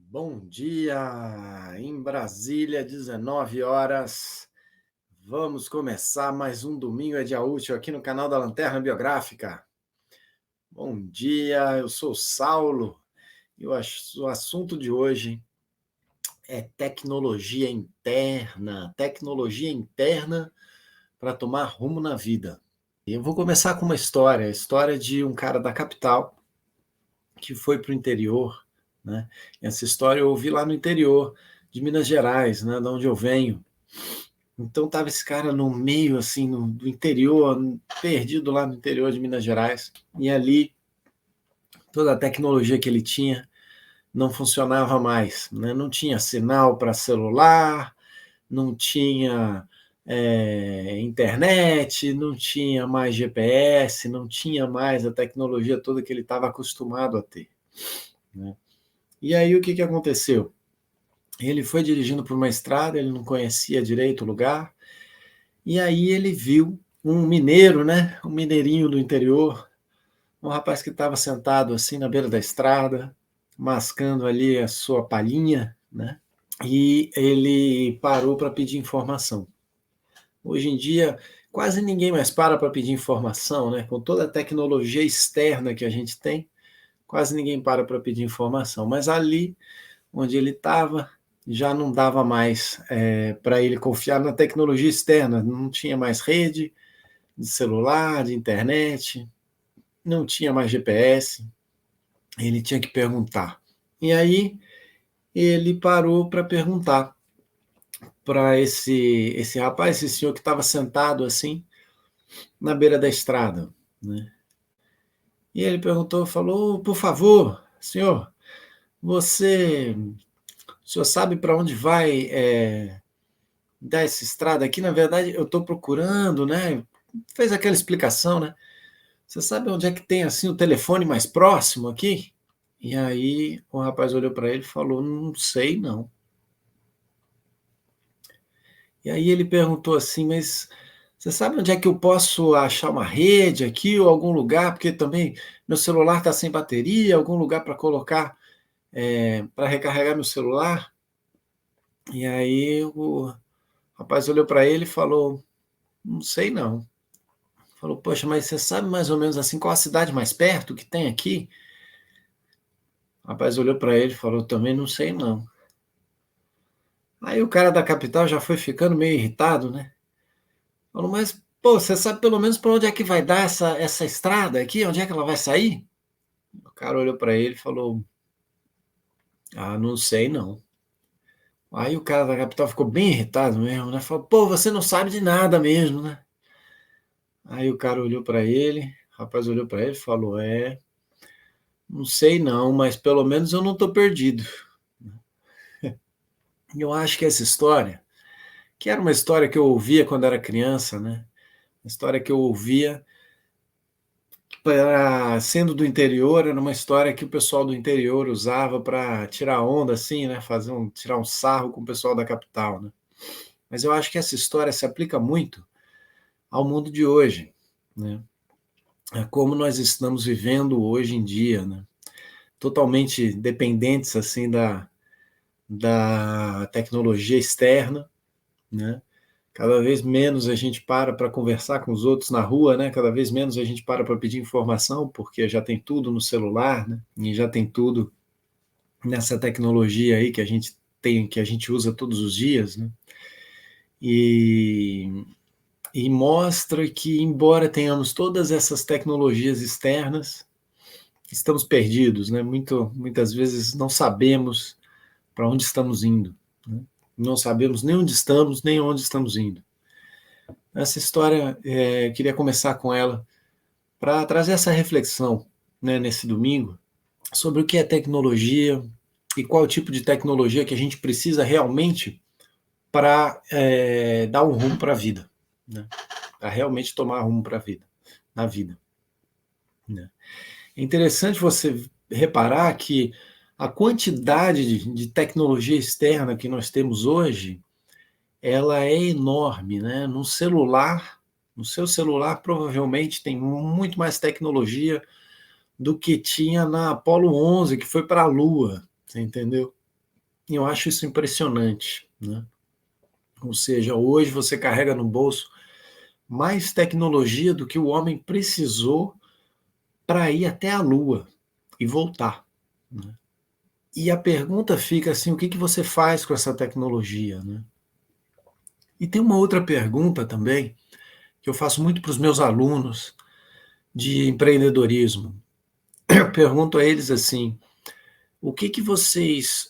Bom dia! Em Brasília, 19 horas. Vamos começar mais um Domingo é Dia Útil aqui no canal da Lanterna Biográfica. Bom dia, eu sou o Saulo e o assunto de hoje é tecnologia interna para tomar rumo na vida. E eu vou começar com uma história, a história de um cara da capital que foi para o interior, né? Essa história eu ouvi lá no interior de Minas Gerais, né, de onde eu venho. Então estava esse cara no meio assim do interior, perdido lá no interior de Minas Gerais, e ali toda a tecnologia que ele tinha não funcionava mais, né? Não tinha sinal para celular, não tinha internet, não tinha mais GPS, não tinha mais a tecnologia toda que ele estava acostumado a ter, né? E aí o que aconteceu? Ele foi dirigindo por uma estrada, ele não conhecia direito o lugar, e aí ele viu um mineiro, né? Um mineirinho do interior, um rapaz que estava sentado assim na beira da estrada, mascando ali a sua palhinha, né? E ele parou para pedir informação. Hoje em dia, quase ninguém mais para pedir informação, né? Com toda a tecnologia externa que a gente tem, quase ninguém para pedir informação. Mas ali onde ele estava, já não dava mais para ele confiar na tecnologia externa, não tinha mais rede de celular, de internet, não tinha mais GPS, ele tinha que perguntar. E aí ele parou para perguntar para esse rapaz, esse senhor que estava sentado assim na beira da estrada, né? E ele perguntou, falou: por favor, senhor, você, o senhor sabe para onde vai dar essa estrada aqui? Na verdade, eu estou procurando, né? Fez aquela explicação, né? Você sabe onde é que tem assim o telefone mais próximo aqui? E aí o rapaz olhou para ele e falou: não sei não. E aí ele perguntou assim: mas você sabe onde é que eu posso achar uma rede aqui ou algum lugar? Porque também meu celular está sem bateria, algum lugar para colocar, para recarregar meu celular? E aí o rapaz olhou para ele e falou: não sei não. Falou: poxa, mas você sabe mais ou menos assim qual a cidade mais perto que tem aqui? O rapaz olhou para ele e falou: também não sei não. Aí o cara da capital já foi ficando meio irritado, né? Falou: mas, pô, você sabe pelo menos para onde é que vai dar essa estrada aqui? Onde é que ela vai sair? O cara olhou para ele e falou: ah, não sei não. Aí o cara da capital ficou bem irritado mesmo, né? Falou: pô, você não sabe de nada mesmo, né? Aí o cara olhou para ele, o rapaz olhou para ele e falou: não sei não, mas pelo menos eu não estou perdido. E eu acho que essa história, que era uma história que eu ouvia quando era criança, né? Uma história que eu ouvia, sendo do interior, era uma história que o pessoal do interior usava para tirar onda, assim, né? Tirar um sarro com o pessoal da capital, né? Mas eu acho que essa história se aplica muito ao mundo de hoje, né? A como nós estamos vivendo hoje em dia, né? Totalmente dependentes assim da tecnologia externa, né? Cada vez menos a gente para conversar com os outros na rua, né? Cada vez menos a gente para pedir informação, porque já tem tudo no celular, né? E já tem tudo nessa tecnologia aí que a gente tem, que a gente usa todos os dias, né? E, e mostra que, embora tenhamos todas essas tecnologias externas, estamos perdidos, né? Muitas vezes não sabemos para onde estamos indo, né? Não sabemos nem onde estamos, nem onde estamos indo. Essa história, eu queria começar com ela para trazer essa reflexão, né, nesse domingo, sobre o que é tecnologia e qual tipo de tecnologia que a gente precisa realmente para dar um rumo para a vida, né? Para realmente tomar rumo para a vida, na vida, né? É interessante você reparar que a quantidade de tecnologia externa que nós temos hoje, ela é enorme, né? No seu celular provavelmente tem muito mais tecnologia do que tinha na Apollo 11, que foi para a Lua, você entendeu? E eu acho isso impressionante, né? Ou seja, hoje você carrega no bolso mais tecnologia do que o homem precisou para ir até a Lua e voltar, né? E a pergunta fica assim, o que que você faz com essa tecnologia, né? E tem uma outra pergunta também, que eu faço muito para os meus alunos de empreendedorismo. Eu pergunto a eles assim, o que que vocês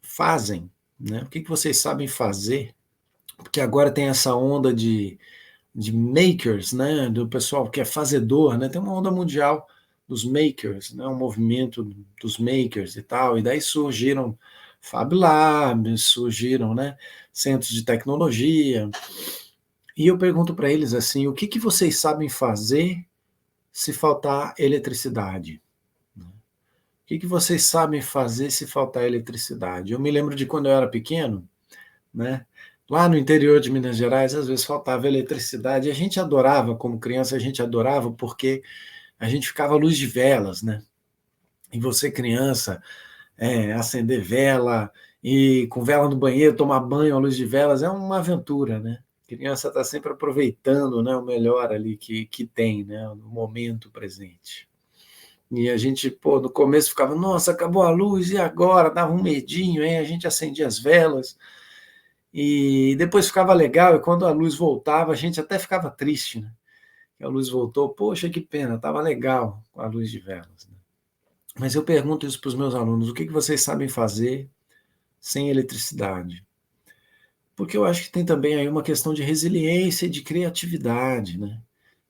fazem, né? O que que vocês sabem fazer? Porque agora tem essa onda de makers, né? Do pessoal que é fazedor, né? Tem uma onda mundial dos makers, né? Um movimento dos makers e tal. E daí surgiram Fab Labs, surgiram, né? Centros de tecnologia. E eu pergunto para eles assim, o que que vocês sabem fazer se faltar eletricidade? O que que vocês sabem fazer se faltar eletricidade? Eu me lembro de quando eu era pequeno, né? Lá no interior de Minas Gerais, às vezes faltava eletricidade. E a gente adorava, como criança, a gente adorava porque a gente ficava à luz de velas, né? E você, criança, acender vela e com vela no banheiro, tomar banho à luz de velas é uma aventura, né? A criança está sempre aproveitando, né, o melhor ali que tem, né, no momento presente. E a gente, pô, no começo ficava, nossa, acabou a luz, e agora? Dava um medinho, hein? A gente acendia as velas, e depois ficava legal, e quando a luz voltava, a gente até ficava triste, né? Que a luz voltou, poxa, que pena, estava legal com a luz de velas, né? Mas eu pergunto isso para os meus alunos, o que que vocês sabem fazer sem eletricidade? Porque eu acho que tem também aí uma questão de resiliência e de criatividade, né?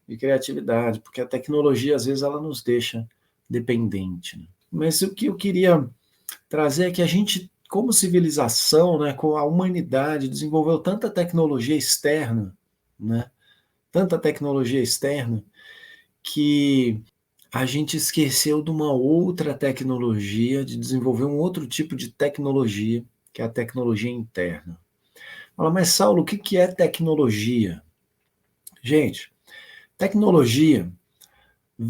De criatividade, porque a tecnologia, às vezes, ela nos deixa dependente, né? Mas o que eu queria trazer é que a gente, como civilização, né, com a humanidade, desenvolveu tanta tecnologia externa, né, tanta tecnologia externa, que a gente esqueceu de uma outra tecnologia, de desenvolver um outro tipo de tecnologia, que é a tecnologia interna. Fala, mas Saulo, o que que é tecnologia? Gente, tecnologia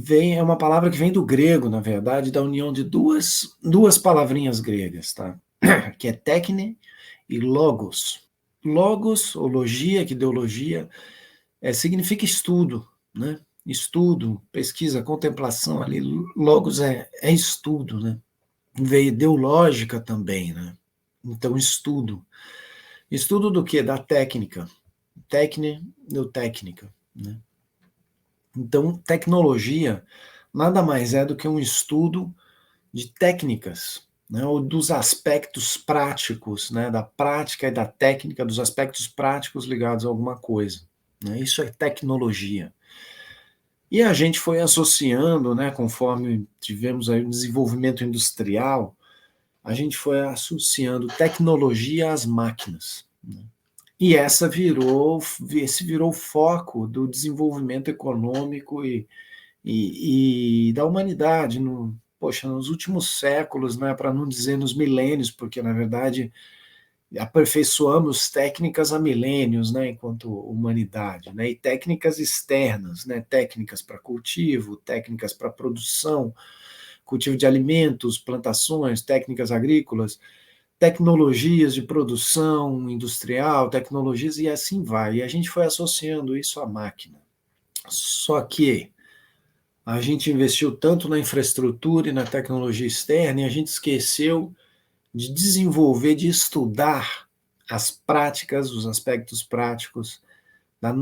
é uma palavra que vem do grego, na verdade, da união de duas palavrinhas gregas, tá? Que é técne e logos. Logos, ou logia, que deu logia, significa estudo, né? Estudo, pesquisa, contemplação ali. Logos é estudo, né? Deu lógica também, né? Então, estudo. Estudo do quê? Da técnica. Técnica, deu técnica, né? Então, tecnologia nada mais é do que um estudo de técnicas, né, ou dos aspectos práticos, né, da prática e da técnica, dos aspectos práticos ligados a alguma coisa, né? Isso é tecnologia. E a gente foi associando, né, conforme tivemos aí o desenvolvimento industrial, a gente foi associando tecnologia às máquinas, né? E esse virou o foco do desenvolvimento econômico e da humanidade poxa, nos últimos séculos, né, para não dizer nos milênios, porque na verdade aperfeiçoamos técnicas há milênios, né, enquanto humanidade, né, e técnicas externas, né, técnicas para cultivo, técnicas para produção, cultivo de alimentos, plantações, técnicas agrícolas, tecnologias de produção industrial, tecnologias e assim vai. E a gente foi associando isso à máquina. Só que a gente investiu tanto na infraestrutura e na tecnologia externa e a gente esqueceu de desenvolver, de estudar as práticas, os aspectos práticos da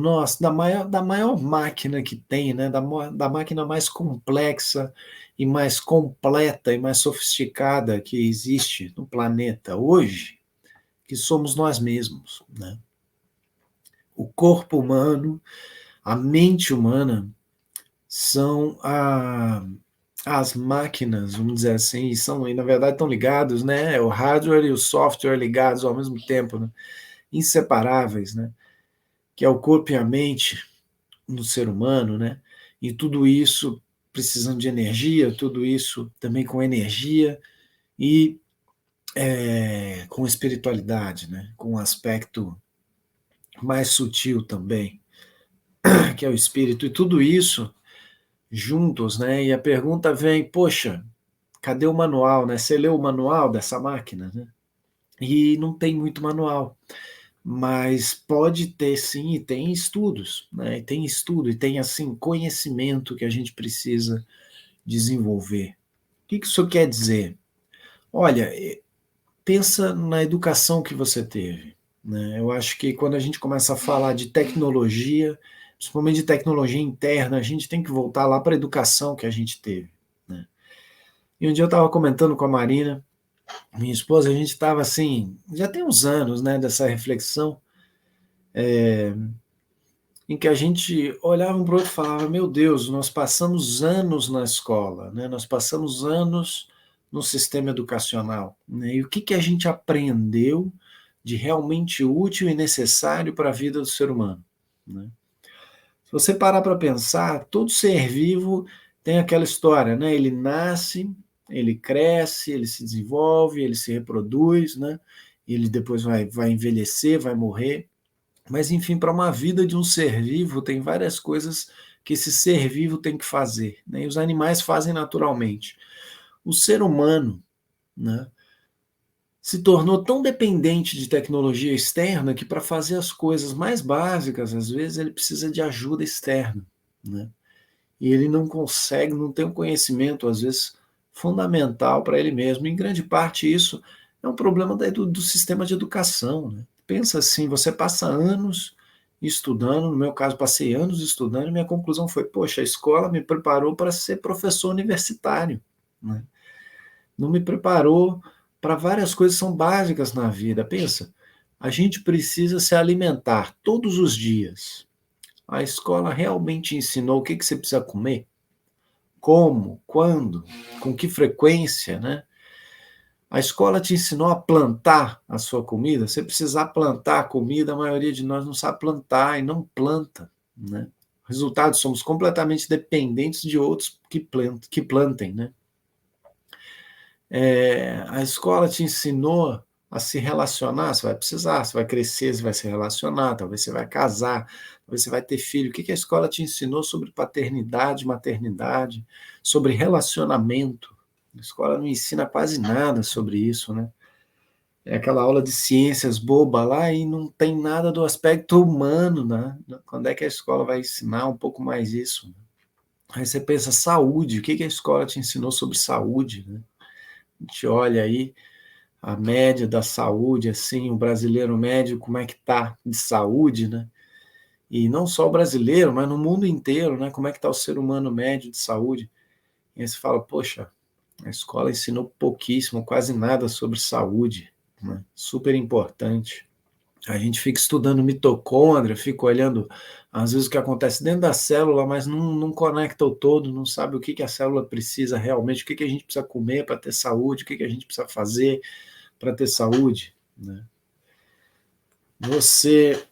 maior máquina que tem, né? Da máquina mais complexa e mais completa e mais sofisticada que existe no planeta hoje, que somos nós mesmos, né? O corpo humano, a mente humana são as máquinas, vamos dizer assim, e na verdade estão ligados, né? O hardware e o software ligados ao mesmo tempo, né? Inseparáveis, né? Que é o corpo e a mente no ser humano, né? E tudo isso precisando de energia, tudo isso também com energia e com espiritualidade, né? Com um aspecto mais sutil também, que é o espírito, e tudo isso juntos, né? E a pergunta vem, poxa, cadê o manual, né? Você leu o manual dessa máquina, né? e não tem muito manual. Mas pode ter sim, e tem estudos, né? E tem estudo, e tem assim conhecimento que a gente precisa desenvolver. O que isso quer dizer? Olha, pensa na educação que você teve, né? Eu acho que quando a gente começa a falar de tecnologia, principalmente de tecnologia interna, a gente tem que voltar lá para a educação que a gente teve, né? E um dia eu estava comentando com a Marina, minha esposa, a gente estava assim, já tem uns anos, né, dessa reflexão, em que a gente olhava um para o outro e falava, meu Deus, nós passamos anos na escola, né? Nós passamos anos no sistema educacional, né? E o que, que a gente aprendeu de realmente útil e necessário para a vida do ser humano, né? Se você parar para pensar, todo ser vivo tem aquela história, né? Ele nasce, ele cresce, ele se desenvolve, ele se reproduz, né? Ele depois vai envelhecer, vai morrer. Mas, enfim, para uma vida de um ser vivo, tem várias coisas que esse ser vivo tem que fazer, né? E os animais fazem naturalmente. O ser humano, né, se tornou tão dependente de tecnologia externa que, para fazer as coisas mais básicas, às vezes ele precisa de ajuda externa, né? E ele não consegue, não tem um conhecimento, às vezes, fundamental para ele mesmo. Em grande parte, isso é um problema do sistema de educação, né? Pensa assim, você passa anos estudando, no meu caso, passei anos estudando, e minha conclusão foi, poxa, a escola me preparou para ser professor universitário, né? Não me preparou para várias coisas que são básicas na vida. Pensa, a gente precisa se alimentar todos os dias. A escola realmente ensinou o que você precisa comer? Como, quando, com que frequência, né? A escola te ensinou a plantar a sua comida. Você precisar plantar a comida, a maioria de nós não sabe plantar e não planta, né? Resultado, somos completamente dependentes de outros que plantem, né? A escola te ensinou a se relacionar, você vai precisar, você vai crescer, você vai se relacionar, talvez você vai casar, talvez você vai ter filho. O que a escola te ensinou sobre paternidade, maternidade, sobre relacionamento? A escola não ensina quase nada sobre isso, né? É aquela aula de ciências boba lá e não tem nada do aspecto humano, né? Quando é que a escola vai ensinar um pouco mais isso? Aí você pensa, saúde, o que a escola te ensinou sobre saúde, né? A gente olha aí a média da saúde, assim, o brasileiro médio, como é que tá de saúde, né? E não só o brasileiro, mas no mundo inteiro, né? Como é que está o ser humano médio de saúde? E aí você fala, poxa, a escola ensinou pouquíssimo, quase nada sobre saúde, né? Super importante. A gente fica estudando mitocôndria, fica olhando, às vezes, o que acontece dentro da célula, mas não conecta o todo, não sabe o que a célula precisa realmente, o que a gente precisa comer para ter saúde, o que a gente precisa fazer para ter saúde, né? Você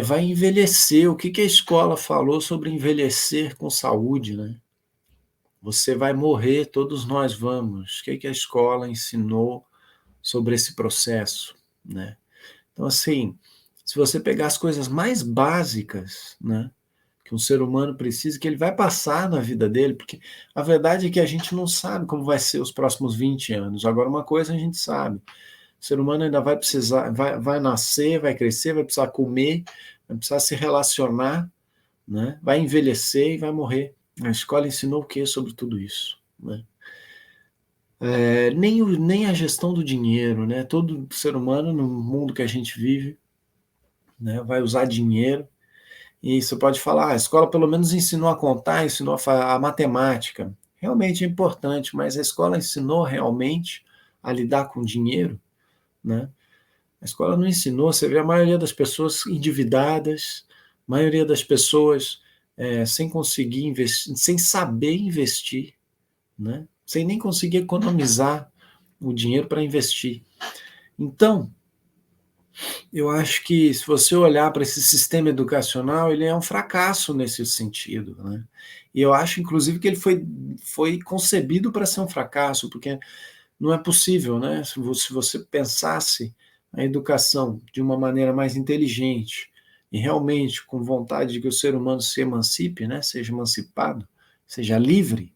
vai envelhecer. O que a escola falou sobre envelhecer com saúde, né? Você vai morrer, todos nós vamos. O que a escola ensinou sobre esse processo, né? Então, assim, se você pegar as coisas mais básicas, né, que um ser humano precisa, que ele vai passar na vida dele, porque a verdade é que a gente não sabe como vai ser os próximos 20 anos. Agora, uma coisa a gente sabe, o ser humano ainda vai precisar, vai nascer, vai crescer, vai precisar comer, vai precisar se relacionar, né? Vai envelhecer e vai morrer. A escola ensinou o que sobre tudo isso, né? Nem a gestão do dinheiro, né? Todo ser humano no mundo que a gente vive, né, vai usar dinheiro. E você pode falar, a escola pelo menos ensinou a contar, ensinou a matemática. Realmente é importante, mas a escola ensinou realmente a lidar com dinheiro, né? A escola não ensinou, você vê a maioria das pessoas endividadas, a maioria das pessoas sem conseguir investir, sem saber investir, né? Sem nem conseguir economizar o dinheiro para investir. Então, eu acho que se você olhar para esse sistema educacional, ele é um fracasso nesse sentido, né? E eu acho, inclusive, que ele foi concebido para ser um fracasso, porque não é possível, né? Se você pensasse a educação de uma maneira mais inteligente e realmente com vontade de que o ser humano se emancipe, né? Seja emancipado, seja livre,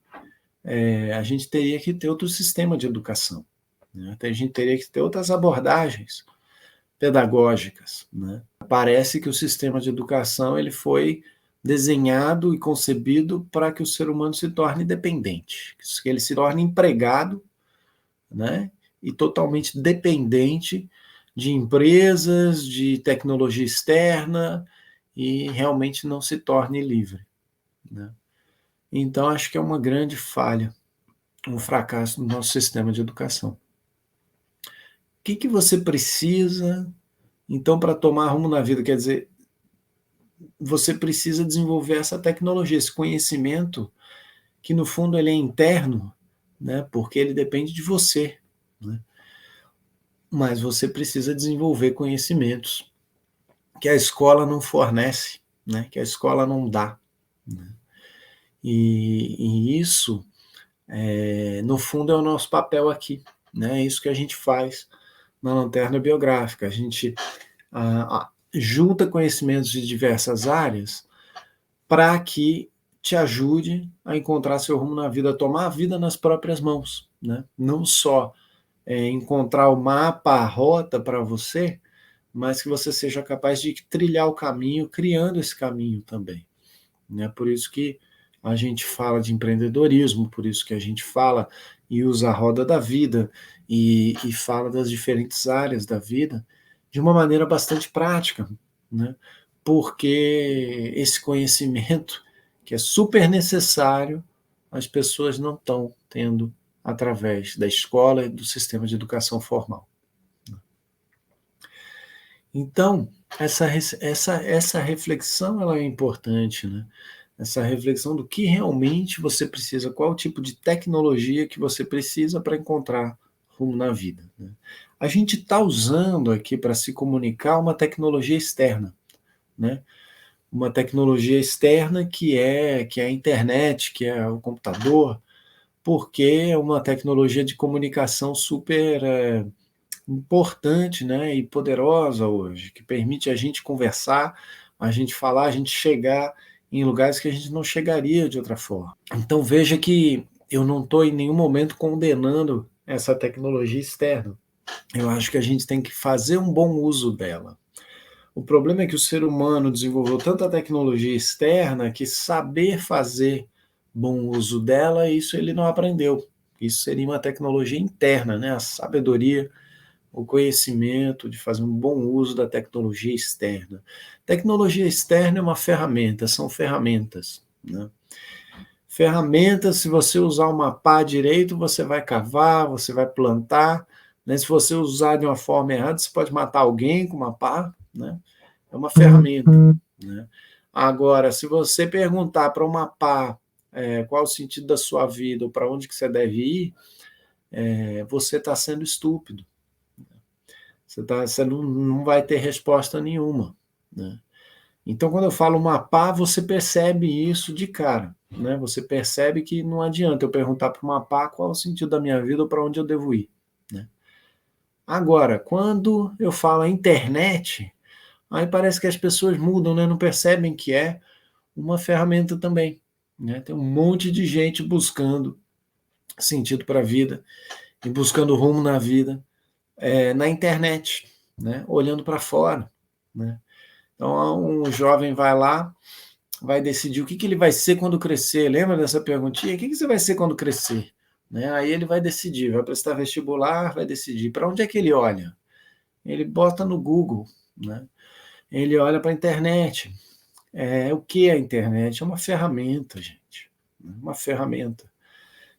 a gente teria que ter outro sistema de educação, né? A gente teria que ter outras abordagens pedagógicas, né? Parece que o sistema de educação ele foi desenhado e concebido para que o ser humano se torne dependente, que ele se torne empregado, né? E totalmente dependente de empresas, de tecnologia externa e realmente não se torne livre, né? Então, acho que é uma grande falha, um fracasso do nosso sistema de educação. O que você precisa, então, para tomar rumo na vida? Quer dizer, você precisa desenvolver essa tecnologia, esse conhecimento, que no fundo ele é interno, né? Porque ele depende de você, né? Mas você precisa desenvolver conhecimentos que a escola não fornece, né? Que a escola não dá, né? E isso, no fundo, é o nosso papel aqui, né? É isso que a gente faz na Lanterna Biográfica. A gente junta conhecimentos de diversas áreas para que te ajude a encontrar seu rumo na vida, a tomar a vida nas próprias mãos, né? Não só encontrar o mapa, a rota para você, mas que você seja capaz de trilhar o caminho, criando esse caminho também, né? Por isso que a gente fala de empreendedorismo, por isso que a gente fala e usa a roda da vida e fala das diferentes áreas da vida de uma maneira bastante prática, né? Porque esse conhecimento, que é super necessário, as pessoas não estão tendo através da escola e do sistema de educação formal. Então, essa reflexão ela é importante, né? Essa reflexão do que realmente você precisa, qual o tipo de tecnologia que você precisa para encontrar rumo na vida, né? A gente está usando aqui para se comunicar uma tecnologia externa, né? Uma tecnologia externa que é a internet, que é o computador, porque é uma tecnologia de comunicação super importante, né, e poderosa hoje, que permite a gente conversar, a gente falar, a gente chegar em lugares que a gente não chegaria de outra forma. Então veja que eu não estou em nenhum momento condenando essa tecnologia externa. Eu acho que a gente tem que fazer um bom uso dela. O problema é que o ser humano desenvolveu tanta tecnologia externa que saber fazer bom uso dela, isso ele não aprendeu. Isso seria uma tecnologia interna, né? A sabedoria, o conhecimento de fazer um bom uso da tecnologia externa. Tecnologia externa é uma ferramenta, são ferramentas, né? Ferramentas, se você usar uma pá direito, você vai cavar, você vai plantar, né? Se você usar de uma forma errada, você pode matar alguém com uma pá, né? É uma ferramenta, né? Agora, se você perguntar para uma pá qual o sentido da sua vida ou para onde que você deve ir, você está sendo estúpido. Você não vai ter resposta nenhuma, né? Então, quando eu falo mapar, você percebe isso de cara, né? Você percebe que não adianta eu perguntar para o mapar qual é o sentido da minha vida ou para onde eu devo ir, né? Agora, quando eu falo internet, aí parece que as pessoas mudam, né? Não percebem que é uma ferramenta também, né? Tem um monte de gente buscando sentido para a vida e buscando rumo na vida na internet, né? Olhando para fora, né? Então, um jovem vai lá, vai decidir o que ele vai ser quando crescer. Lembra dessa perguntinha? O que você vai ser quando crescer? Né? Aí ele vai decidir, vai prestar vestibular, vai decidir. Para onde é que ele olha? Ele bota no Google, né? Ele olha para a internet. O que é a internet? É uma ferramenta, gente. Uma ferramenta.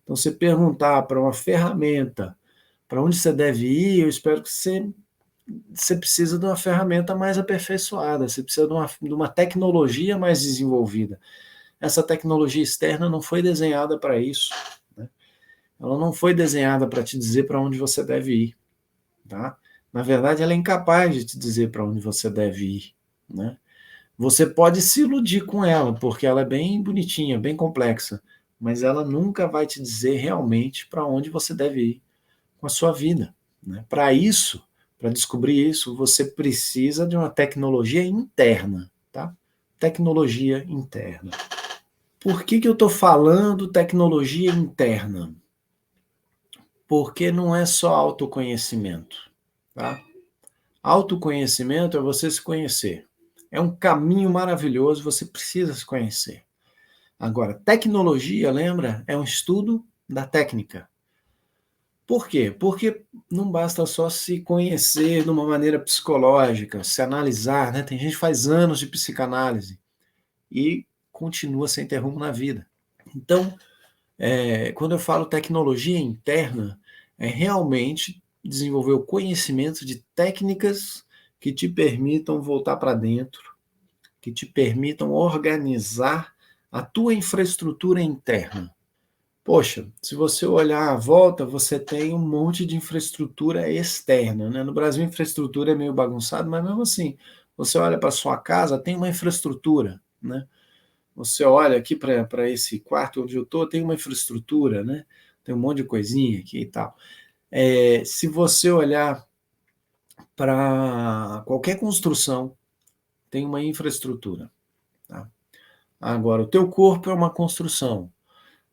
Então, você perguntar para uma ferramenta para onde você deve ir, eu espero que você precisa de uma ferramenta mais aperfeiçoada, você precisa de uma tecnologia mais desenvolvida. Essa tecnologia externa não foi desenhada para isso, né? Ela não foi desenhada para te dizer para onde você deve ir, tá? Na verdade, ela é incapaz de te dizer para onde você deve ir, né? Você pode se iludir com ela, porque ela é bem bonitinha, bem complexa, mas ela nunca vai te dizer realmente para onde você deve ir com a sua vida, né? Para isso, para descobrir isso, você precisa de uma tecnologia interna, tá? Tecnologia interna. Por que eu estou falando tecnologia interna? Porque não é só autoconhecimento, tá? Autoconhecimento é você se conhecer. É um caminho maravilhoso, você precisa se conhecer. Agora, tecnologia, lembra? É um estudo da técnica. Por quê? Porque não basta só se conhecer de uma maneira psicológica, se analisar, né? Tem gente que faz anos de psicanálise e continua sem ter rumo na vida. Então, quando eu falo tecnologia interna, é realmente desenvolver o conhecimento de técnicas que te permitam voltar para dentro, que te permitam organizar a tua infraestrutura interna. Poxa, se você olhar à volta, você tem um monte de infraestrutura externa, né? No Brasil, a infraestrutura é meio bagunçada, mas mesmo assim, você olha para sua casa, tem uma infraestrutura, né? Você olha aqui para esse quarto onde eu estou, tem uma infraestrutura, né? Tem um monte de coisinha aqui e tal. Se você olhar para qualquer construção, tem uma infraestrutura. Tá? Agora, o teu corpo é uma construção.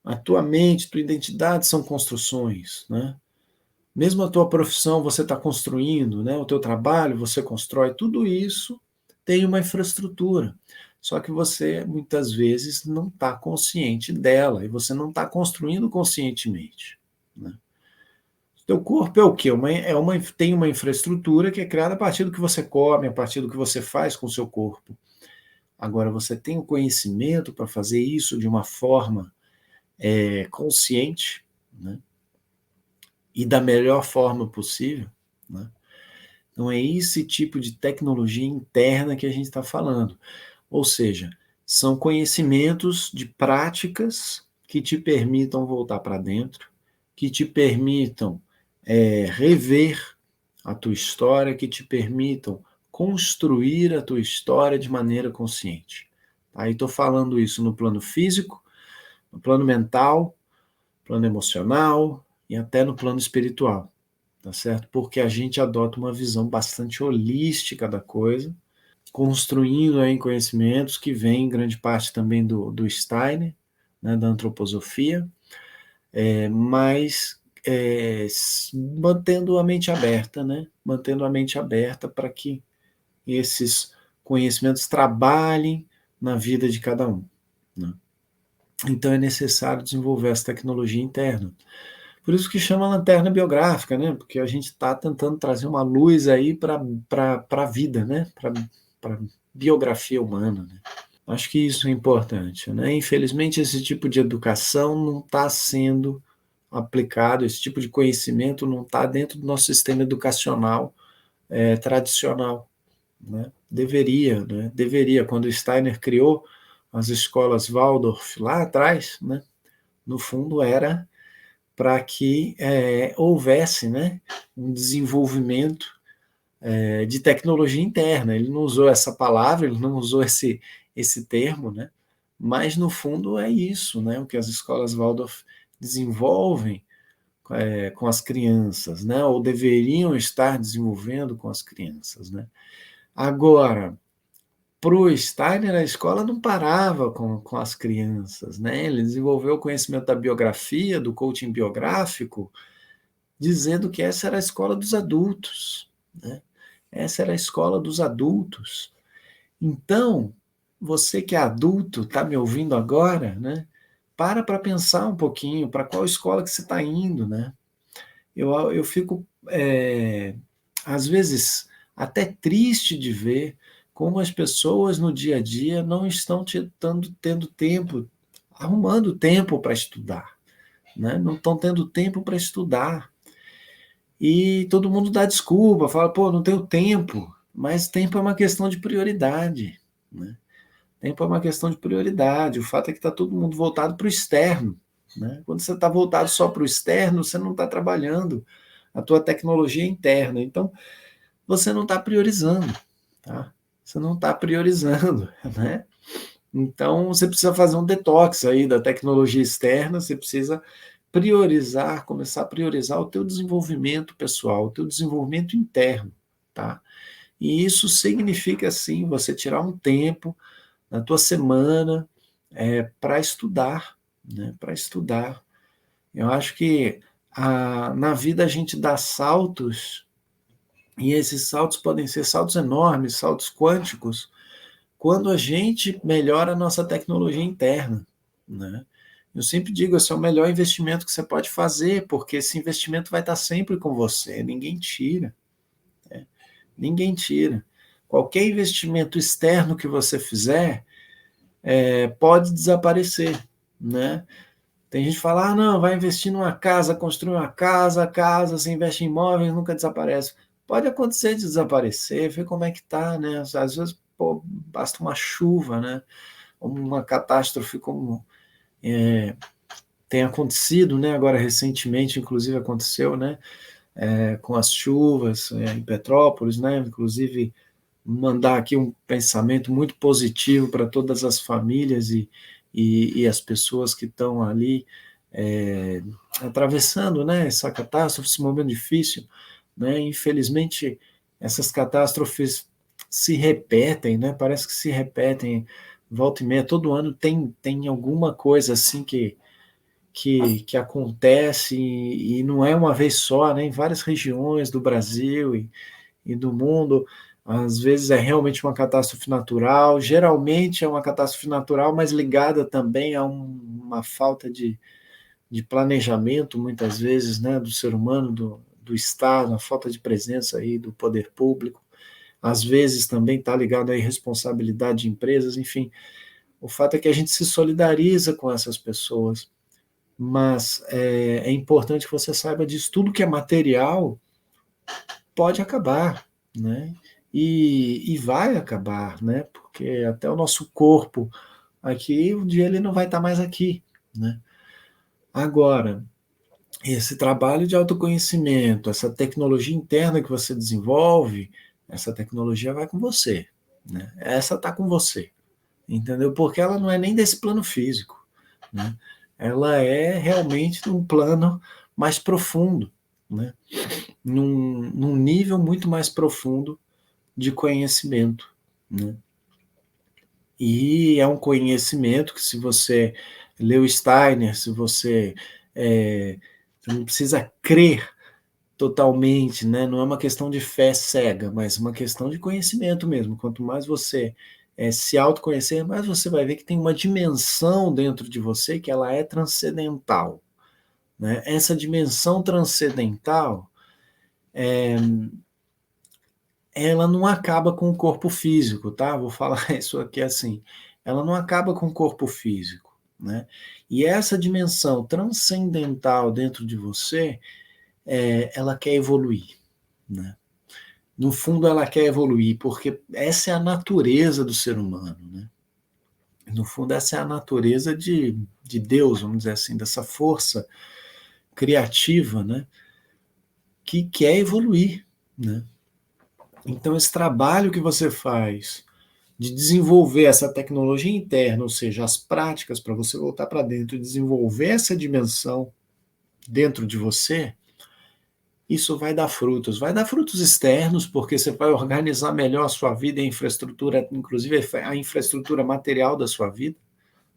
A tua mente, tua identidade são construções, né? Mesmo a tua profissão você está construindo, né? O teu trabalho você constrói, tudo isso tem uma infraestrutura. Só que você muitas vezes não está consciente dela e você não está construindo conscientemente. Né? O teu corpo é o quê? Tem uma infraestrutura que é criada a partir do que você come, a partir do que você faz com o seu corpo. Agora, você tem o conhecimento para fazer isso de uma forma consciente, né? E da melhor forma possível, né? Então é esse tipo de tecnologia interna que a gente está falando. Ou seja, são conhecimentos de práticas que te permitam voltar para dentro, que te permitam rever a tua história, que te permitam construir a tua história de maneira consciente. Aí estou falando isso no plano físico, no plano mental, plano emocional e até no plano espiritual, tá certo? Porque a gente adota uma visão bastante holística da coisa, construindo aí conhecimentos que vêm em grande parte também do Steiner, né, da antroposofia, mas mantendo a mente aberta, né? Mantendo a mente aberta para que esses conhecimentos trabalhem na vida de cada um. Né? Então é necessário desenvolver essa tecnologia interna. Por isso que chama lanterna biográfica, né? Porque a gente está tentando trazer uma luz aí para a vida, né? Para a biografia humana. Né? Acho que isso é importante. Né? Infelizmente, esse tipo de educação não está sendo aplicado, esse tipo de conhecimento não está dentro do nosso sistema educacional tradicional. Né? Deveria, né? Deveria. Quando o Steiner criou as escolas Waldorf lá atrás, né? No fundo era para que houvesse, né, um desenvolvimento de tecnologia interna. Ele não usou essa palavra, ele não usou esse termo, né, mas no fundo é isso, né, o que as escolas Waldorf desenvolvem com as crianças, né, ou deveriam estar desenvolvendo com as crianças. Né. Agora, para o Steiner, a escola não parava com as crianças, né? Ele desenvolveu o conhecimento da biografia, do coaching biográfico, dizendo que essa era a escola dos adultos, né? Essa era a escola dos adultos. Então, você que é adulto, está me ouvindo agora, né? Para pensar um pouquinho para qual escola que você está indo, né? Eu fico, às vezes, até triste de ver como as pessoas no dia a dia não estão tendo tempo, arrumando tempo para estudar, né? Não estão tendo tempo para estudar. E todo mundo dá desculpa, fala, pô, não tenho tempo. Mas tempo é uma questão de prioridade, né? Tempo é uma questão de prioridade. O fato é que está todo mundo voltado para o externo, né? Quando você está voltado só para o externo, você não está trabalhando a tua tecnologia interna. Então, você não está priorizando, tá? Você não está priorizando, né? Então, você precisa fazer um detox aí da tecnologia externa, você precisa priorizar, começar a priorizar o teu desenvolvimento pessoal, o teu desenvolvimento interno, tá? E isso significa, sim, você tirar um tempo na tua semana para estudar, né? Para estudar. Eu acho que Na vida a gente dá saltos, e esses saltos podem ser saltos enormes, saltos quânticos, quando a gente melhora a nossa tecnologia interna, né? Eu sempre digo, esse é o melhor investimento que você pode fazer, porque esse investimento vai estar sempre com você, ninguém tira, né? Ninguém tira. Qualquer investimento externo que você fizer pode desaparecer, né? Tem gente que fala, não, vai investir numa casa, construir uma casa, você investe em imóveis, nunca desaparece. Pode acontecer de desaparecer, ver como é que tá, né? Às vezes, pô, basta uma chuva, né? Uma catástrofe como tem acontecido, né? Agora recentemente, inclusive aconteceu, né? Com as chuvas em Petrópolis, né? Inclusive mandar aqui um pensamento muito positivo para todas as famílias e as pessoas que estão ali atravessando, né, essa catástrofe, esse momento difícil, né? Infelizmente, essas catástrofes se repetem, né? Parece que se repetem, volta e meia, todo ano tem alguma coisa assim que acontece e não é uma vez só, né? Em várias regiões do Brasil e do mundo. Às vezes é realmente uma catástrofe natural, geralmente é uma catástrofe natural, mas ligada também a uma falta de planejamento, muitas vezes, né, do ser humano, do Estado, a falta de presença aí do poder público. Às vezes também está ligado à irresponsabilidade de empresas, enfim. O fato é que a gente se solidariza com essas pessoas, mas é importante que você saiba disso. Tudo que é material pode acabar, né? E vai acabar, né? Porque até o nosso corpo aqui, um dia ele não vai estar mais aqui, né? Agora, esse trabalho de autoconhecimento, essa tecnologia interna que você desenvolve, essa tecnologia vai com você, né? Essa está com você, entendeu? Porque ela não é nem desse plano físico, né? Ela é realmente num plano mais profundo, né? Num nível muito mais profundo de conhecimento, né? E é um conhecimento que, se você leu Steiner, se você não precisa crer totalmente, né? Não é uma questão de fé cega, mas uma questão de conhecimento mesmo. Quanto mais você se autoconhecer, mais você vai ver que tem uma dimensão dentro de você que ela é transcendental, né? Essa dimensão transcendental, ela não acaba com o corpo físico, tá? Vou falar isso aqui assim. Ela não acaba com o corpo físico, né? E essa dimensão transcendental dentro de você, ela quer evoluir, né? No fundo, ela quer evoluir, porque essa é a natureza do ser humano, né? No fundo, essa é a natureza de Deus, vamos dizer assim, dessa força criativa, né? Que quer evoluir, né? Então, esse trabalho que você faz de desenvolver essa tecnologia interna, ou seja, as práticas para você voltar para dentro e desenvolver essa dimensão dentro de você, isso vai dar frutos externos, porque você vai organizar melhor a sua vida e a infraestrutura, inclusive a infraestrutura material da sua vida,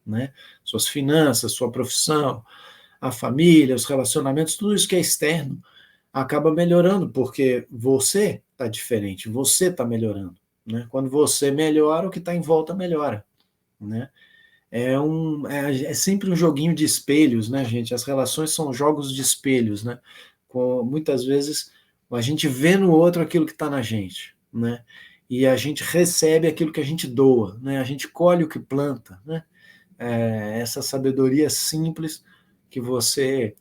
né? Suas finanças, sua profissão, a família, os relacionamentos, tudo isso que é externo acaba melhorando, porque você está diferente, você está melhorando, né? Quando você melhora, o que está em volta melhora, né? É sempre um joguinho de espelhos, né, gente? As relações são jogos de espelhos, né? Muitas vezes a gente vê no outro aquilo que está na gente, né? E a gente recebe aquilo que a gente doa, né? A gente colhe o que planta, né? Essa sabedoria simples que você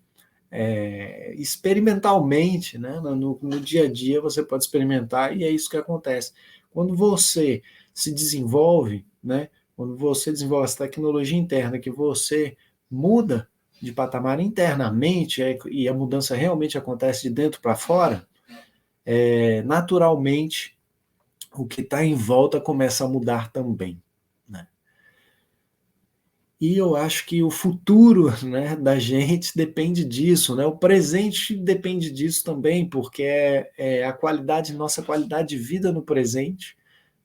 experimentalmente, né? No dia a dia você pode experimentar e é isso que acontece. Quando você se desenvolve, né? Quando você desenvolve essa tecnologia interna, que você muda de patamar internamente e a mudança realmente acontece de dentro para fora, naturalmente o que está em volta começa a mudar também, né? E eu acho que o futuro, né, da gente depende disso, né? O presente depende disso também, porque a qualidade, nossa qualidade de vida no presente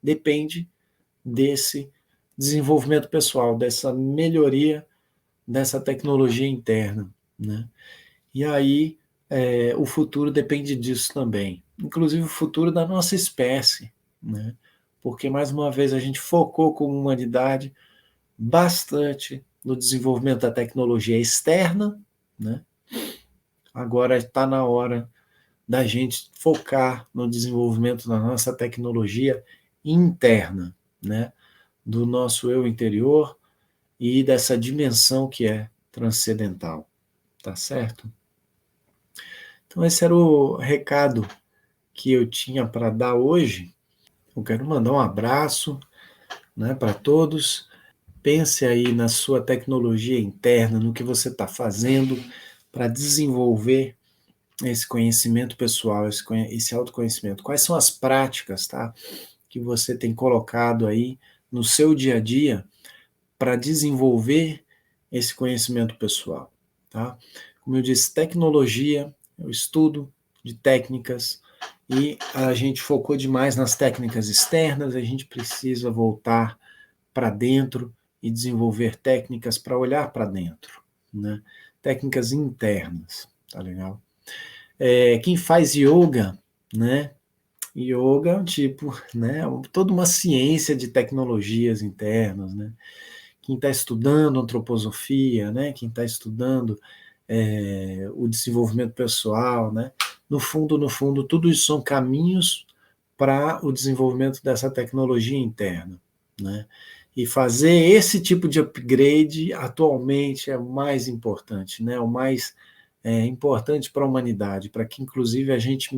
depende desse desenvolvimento pessoal, dessa melhoria dessa tecnologia interna, né? E aí o futuro depende disso também, inclusive o futuro da nossa espécie, né? Porque, mais uma vez, a gente focou como humanidade bastante no desenvolvimento da tecnologia externa, né? Agora está na hora da gente focar no desenvolvimento da nossa tecnologia interna, né? Do nosso eu interior e dessa dimensão que é transcendental, tá certo? Então esse era o recado que eu tinha para dar hoje. Eu quero mandar um abraço, né, para todos. Pense aí na sua tecnologia interna, no que você está fazendo para desenvolver esse conhecimento pessoal, esse autoconhecimento. Quais são as práticas, tá, que você tem colocado aí no seu dia a dia para desenvolver esse conhecimento pessoal, tá? Como eu disse, tecnologia, o estudo de técnicas, e a gente focou demais nas técnicas externas, a gente precisa voltar para dentro e desenvolver técnicas para olhar para dentro, né? Técnicas internas, tá legal? Quem faz yoga, né? Yoga é um tipo, né? Toda uma ciência de tecnologias internas, né? Quem está estudando antroposofia, né? Quem está estudando o desenvolvimento pessoal, né? No fundo, tudo isso são caminhos para o desenvolvimento dessa tecnologia interna, né? E fazer esse tipo de upgrade atualmente é o mais importante, né? O mais importante para a humanidade, para que inclusive a gente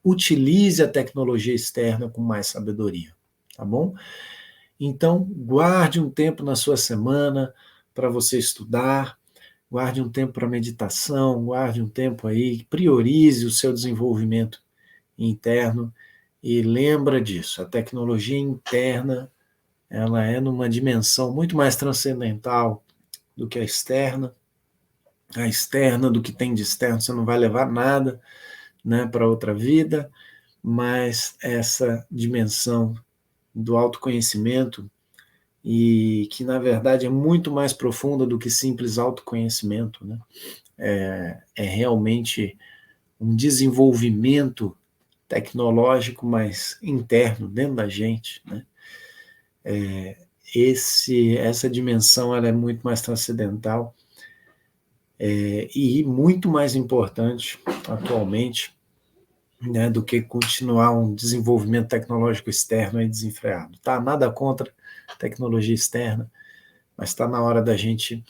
utilize a tecnologia externa com mais sabedoria, tá bom? Então, guarde um tempo na sua semana para você estudar, guarde um tempo para meditação, guarde um tempo aí, priorize o seu desenvolvimento interno e lembra disso, a tecnologia interna, ela é numa dimensão muito mais transcendental do que a externa do que tem de externo, você não vai levar nada, né, para outra vida, mas essa dimensão do autoconhecimento, e que na verdade é muito mais profunda do que simples autoconhecimento, né? É realmente um desenvolvimento tecnológico, mas interno, dentro da gente, né? Essa dimensão ela é muito mais transcendental e muito mais importante atualmente, né, do que continuar um desenvolvimento tecnológico externo aí desenfreado. Tá? Nada contra tecnologia externa, mas está na hora da gente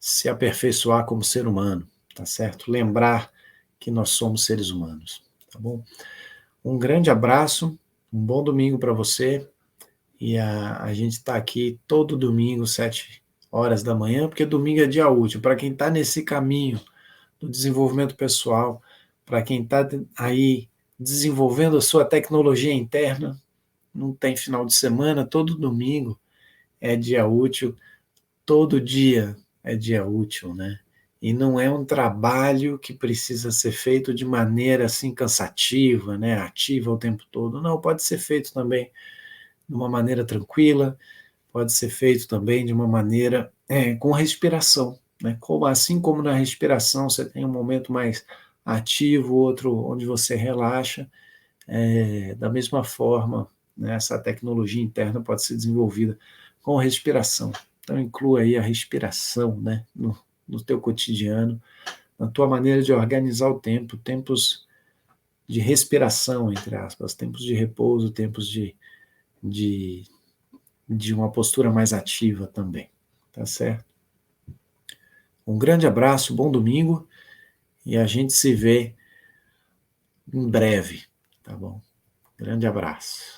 se aperfeiçoar como ser humano, tá certo? Lembrar que nós somos seres humanos, tá bom? Um grande abraço, um bom domingo para você, e a gente está aqui todo domingo, 7 horas da manhã, porque domingo é dia útil. Para quem está nesse caminho do desenvolvimento pessoal, para quem está aí desenvolvendo a sua tecnologia interna, não tem final de semana, todo domingo é dia útil, todo dia é dia útil, né? E não é um trabalho que precisa ser feito de maneira assim cansativa, né? Ativa o tempo todo. Não, pode ser feito também de uma maneira tranquila, pode ser feito também de uma maneira com respiração, né? Assim como na respiração você tem um momento mais ativo, outro onde você relaxa, da mesma forma, né, essa tecnologia interna pode ser desenvolvida com respiração. Então inclua aí a respiração, né, no teu cotidiano, na tua maneira de organizar o tempo, tempos de respiração, entre aspas, tempos de repouso, tempos de, de uma postura mais ativa também, tá certo? Um grande abraço, bom domingo, e a gente se vê em breve, tá bom? Grande abraço.